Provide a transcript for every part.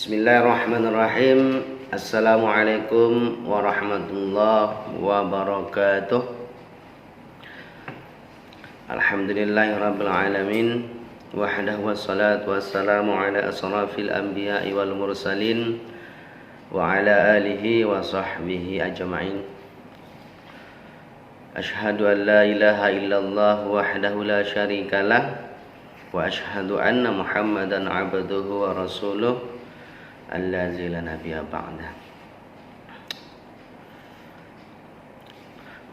Bismillahirrahmanirrahim. Assalamualaikum warahmatullahi wabarakatuh. Alhamdulillahirabbil alamin. Wahdahu wassalatu wassalamu ala asrafil anbiya'i wal mursalin wa ala alihi wa sahbihi ajma'in. Ashhadu an la ilaha illallah wahdahu la syarikalah wa ashhadu anna Muhammadan abduhu wa rasuluh allazi la nabiyya ba'da.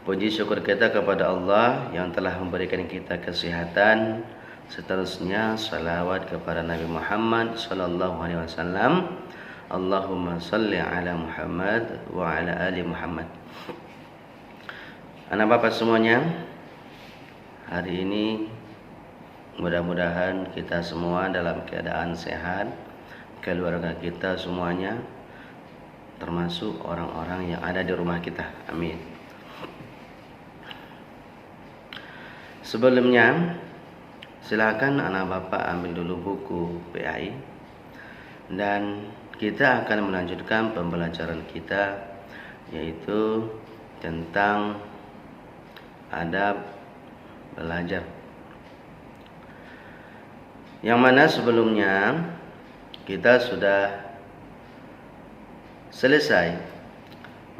Puji syukur kita kepada Allah yang telah memberikan kita kesehatan. Seterusnya salawat kepada Nabi Muhammad sallallahu alaihi wasallam. Allahumma salli ala Muhammad wa ala ali Muhammad. Anak bapak semuanya, hari ini mudah-mudahan kita semua dalam keadaan sehat, keluarga kita semuanya, termasuk orang-orang yang ada di rumah kita. Amin. Sebelumnya, silakan anak bapak ambil dulu buku PAI dan kita akan melanjutkan pembelajaran kita, yaitu tentang adab belajar. Yang mana sebelumnya kita sudah selesai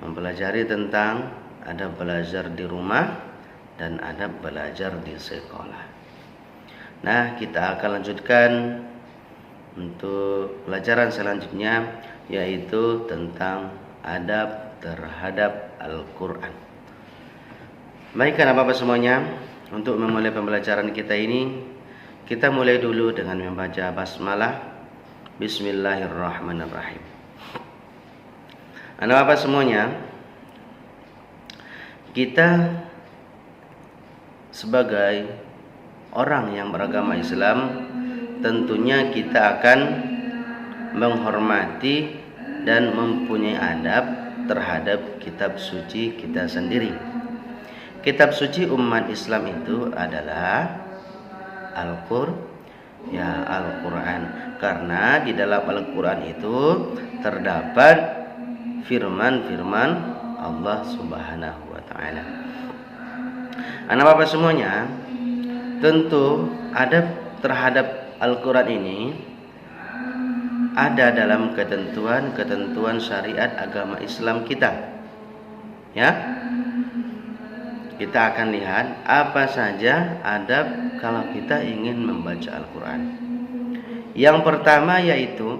mempelajari tentang adab belajar di rumah dan adab belajar di sekolah. Nah, kita akan lanjutkan untuk pelajaran selanjutnya, yaitu tentang adab terhadap Al-Quran. Baik anak bapak semuanya, untuk memulai pembelajaran kita ini, kita mulai dulu dengan membaca basmalah. Bismillahirrahmanirrahim. Anak bapak semuanya, kita sebagai orang yang beragama Islam, tentunya kita akan menghormati dan mempunyai adab terhadap kitab suci kita sendiri. Kitab suci umat Islam itu adalah Al-Quran, karena di dalam Al-Quran itu terdapat firman-firman Allah Subhanahu wa ta'ala. Anak bapak semuanya, tentu adab terhadap Al-Quran ini ada dalam ketentuan syariat agama Islam kita. Ya, kita akan lihat apa saja adab kalau kita ingin membaca Al-Quran. Yang pertama yaitu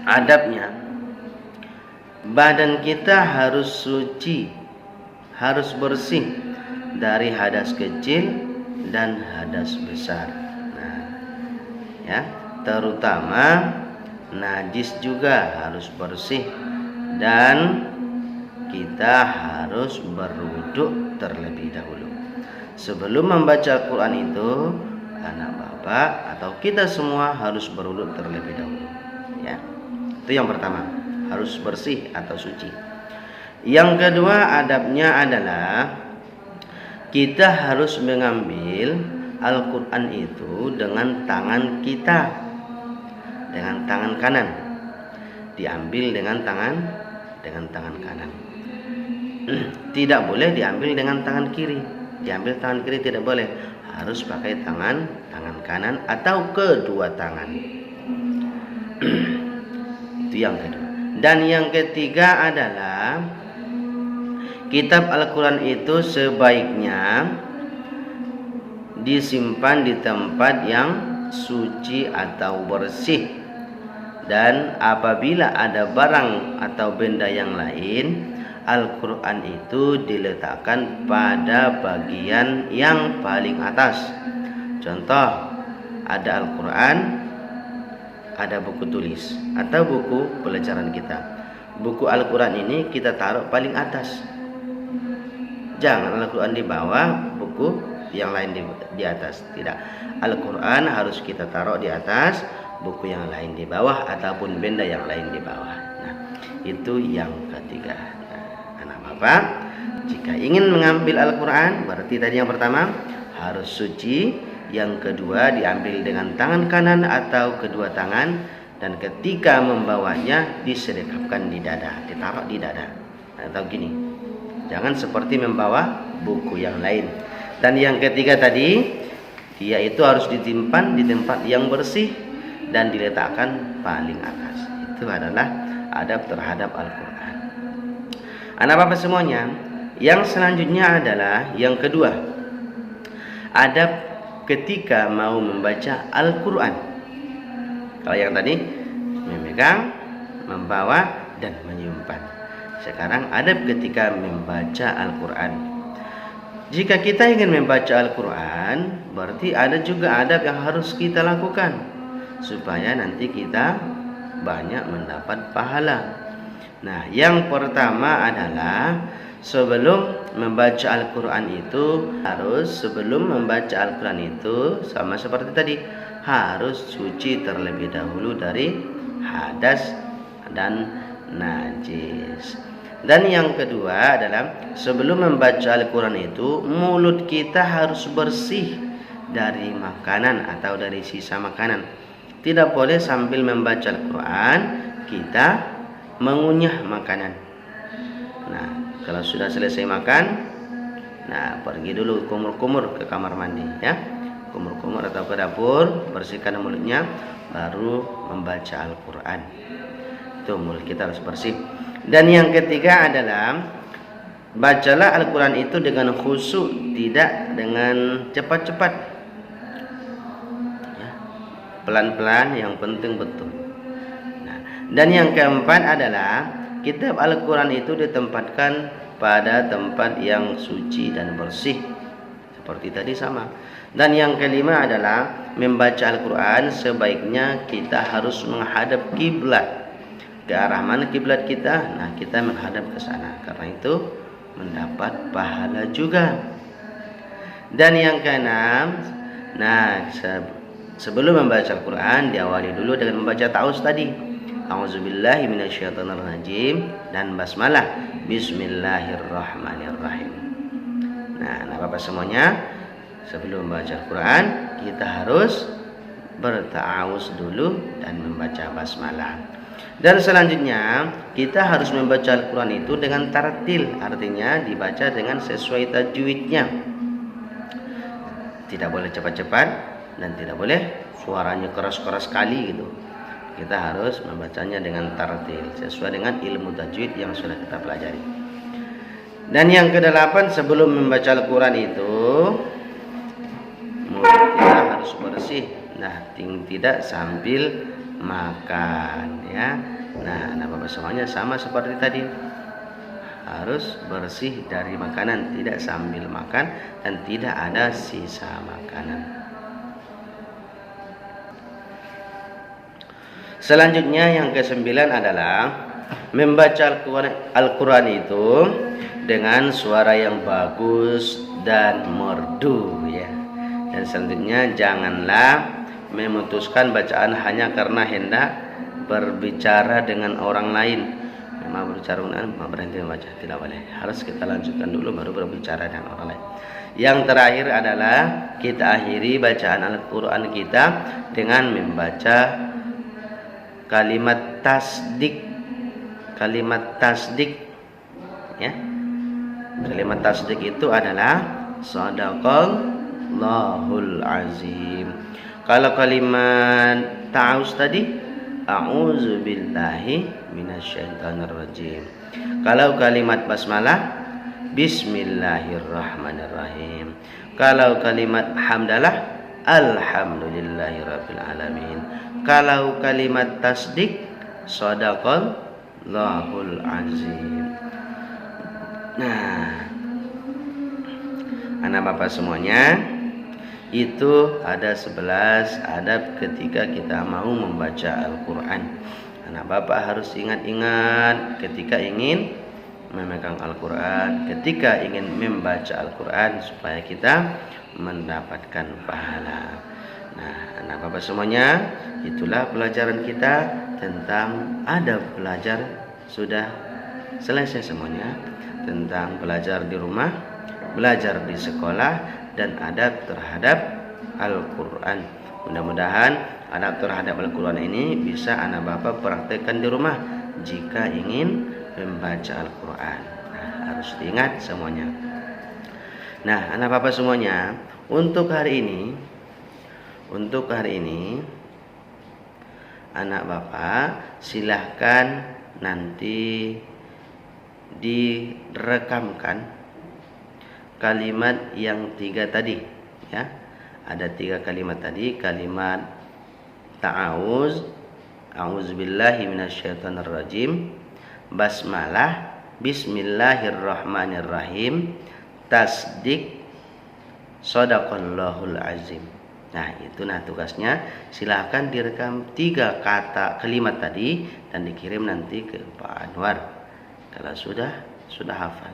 adabnya, badan kita harus suci, harus bersih dari hadas kecil dan hadas besar. Nah, ya, terutama najis juga harus bersih, dan kita harus berwudu terlebih dahulu. Sebelum membaca Al-Quran itu, anak bapak atau kita semua harus berwudu terlebih dahulu. Ya, itu yang pertama, harus bersih atau suci. Yang kedua adabnya adalah kita harus mengambil Al-Quran itu dengan tangan kita, dengan tangan kanan. Diambil dengan tangan kanan. Tidak boleh diambil dengan tangan kiri. Diambil tangan kiri tidak boleh, harus pakai tangan kanan atau kedua tangan. Itu yang kedua. Dan yang ketiga adalah kitab Al-Quran itu sebaiknya disimpan di tempat yang suci atau bersih. Dan apabila ada barang atau benda yang lain, Al-Quran itu diletakkan pada bagian yang paling atas. Contoh, ada Al-Quran, ada buku tulis atau buku pelajaran kita. Buku Al-Quran ini kita taruh paling atas. Jangan Al-Quran di bawah, buku yang lain di atas. Tidak. Al-Quran harus kita taruh di atas, buku yang lain di bawah, ataupun benda yang lain di bawah. Nah, itu yang ketiga. Bapak, jika ingin mengambil Al-Quran, berarti tadi yang pertama harus suci, Yang kedua diambil dengan tangan kanan atau kedua tangan. dan ketika membawanya disedekapkan di dada, ditaruh di dada. Atau gini, jangan seperti membawa buku yang lain. Dan yang ketiga tadi, dia itu harus disimpan di tempat yang bersih dan diletakkan paling atas. Itu adalah adab terhadap Al-Quran. Anak-anak semuanya, yang selanjutnya adalah yang kedua, adab ketika mau membaca Al-Quran. Kalau yang tadi memegang, membawa, dan menyimpan. Sekarang adab ketika membaca Al-Quran. Jika kita ingin membaca Al-Quran, berarti ada juga adab yang harus kita lakukan supaya nanti kita banyak mendapat pahala. Nah, yang pertama adalah sebelum membaca Al-Quran itu sebelum membaca Al-Quran itu sama seperti tadi, harus suci terlebih dahulu dari hadas dan najis. Dan yang kedua adalah sebelum membaca Al-Quran itu mulut kita harus bersih dari makanan atau dari sisa makanan. Tidak boleh sambil membaca Al-Quran kita mengunyah makanan. Nah, kalau sudah selesai makan, nah pergi dulu kumur-kumur ke kamar mandi, ya. Kumur-kumur atau ke dapur, bersihkan mulutnya, baru membaca Al-Quran. Itu mulut kita harus bersih. Dan yang ketiga adalah bacalah Al-Quran itu dengan khusyuk, tidak dengan cepat-cepat, ya. Pelan-pelan, yang penting betul. Nah, dan yang keempat adalah kitab Al-Quran itu ditempatkan pada tempat yang suci dan bersih, seperti tadi sama. Dan yang kelima adalah membaca Al-Quran sebaiknya kita harus menghadap kiblat. Ke arah mana kiblat kita? Nah, kita menghadap ke sana. Karena itu mendapat pahala juga. Dan yang keenam, nah sebelum membaca Al-Quran diawali dulu dengan membaca ta'awuz tadi. A'udzubillahi minasyaitonirrajim dan basmalah. Bismillahirrahmanirrahim. Nah, Bapak semuanya, sebelum membaca Al-Quran kita harus berta'awuz dulu dan membaca basmalah. Dan selanjutnya kita harus membaca Al-Quran itu dengan tartil, artinya dibaca dengan sesuai tajwidnya. Tidak boleh cepat-cepat dan tidak boleh suaranya keras-keras sekali gitu. Kita harus membacanya dengan tartil sesuai dengan ilmu tajwid yang sudah kita pelajari. Dan yang kedelapan, sebelum membaca Al-Quran itu mulut kita harus bersih. Nah, tidak sambil makan, ya. Nah, Bapak semuanya sama seperti tadi, harus bersih dari makanan, tidak sambil makan dan tidak ada sisa makanan. Selanjutnya yang kesembilan adalah membaca Al-Quran itu dengan suara yang bagus dan merdu, ya. Dan selanjutnya janganlah memutuskan bacaan hanya karena hendak berbicara dengan orang lain. Memang berbicara dengan berhenti membaca, tidak boleh. Harus kita lanjutkan dulu baru berbicara dengan orang lain. Yang terakhir adalah kita akhiri bacaan Al-Quran kita dengan membaca kalimat tasdik. Kalimat tasdik, ya. Kalimat tasdik itu adalah Shadaqallahul azim. Kalau kalimat ta'awuz tadi, a'udzubillahi minasyaitonirrajim. Kalau kalimat basmalah, bismillahirrahmanirrahim. Kalau kalimat hamdalah, alhamdulillahirabbil alamin. Kalau kalimat tasdik, shadaqallahul azim. Nah, anak Bapak semuanya, itu ada 11 adab ketika kita mau membaca Al-Quran. Anak Bapak harus ingat-ingat ketika ingin memegang Al-Quran, ketika ingin membaca Al-Quran, supaya kita mendapatkan pahala. Nah, anak Bapak semuanya, itulah pelajaran kita tentang adab belajar. Sudah selesai semuanya, tentang belajar di rumah, belajar di sekolah, dan adab terhadap Al-Quran. Mudah-mudahan adab terhadap Al-Quran ini bisa anak bapak praktekkan di rumah jika ingin membaca Al-Quran. Nah, harus diingat semuanya. Nah, anak bapak semuanya, untuk hari ini anak bapak silahkan nanti direkamkan kalimat yang 3 tadi, ya. Ada 3 kalimat tadi, kalimat ta'awuz, a'udzubillahi minasyaitonirrajim, basmalah, bismillahirrahmanirrahim, tasdik, shadaqallahul azim. Nah, itu tugasnya. Silahkan direkam 3 kalimat tadi dan dikirim nanti ke Pak Anwar kalau sudah hafal.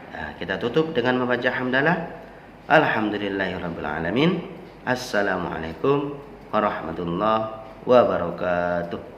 Nah, kita tutup dengan membaca hamdalah. Alhamdulillahirabbil alamin. Assalamualaikum warahmatullahi wabarakatuh.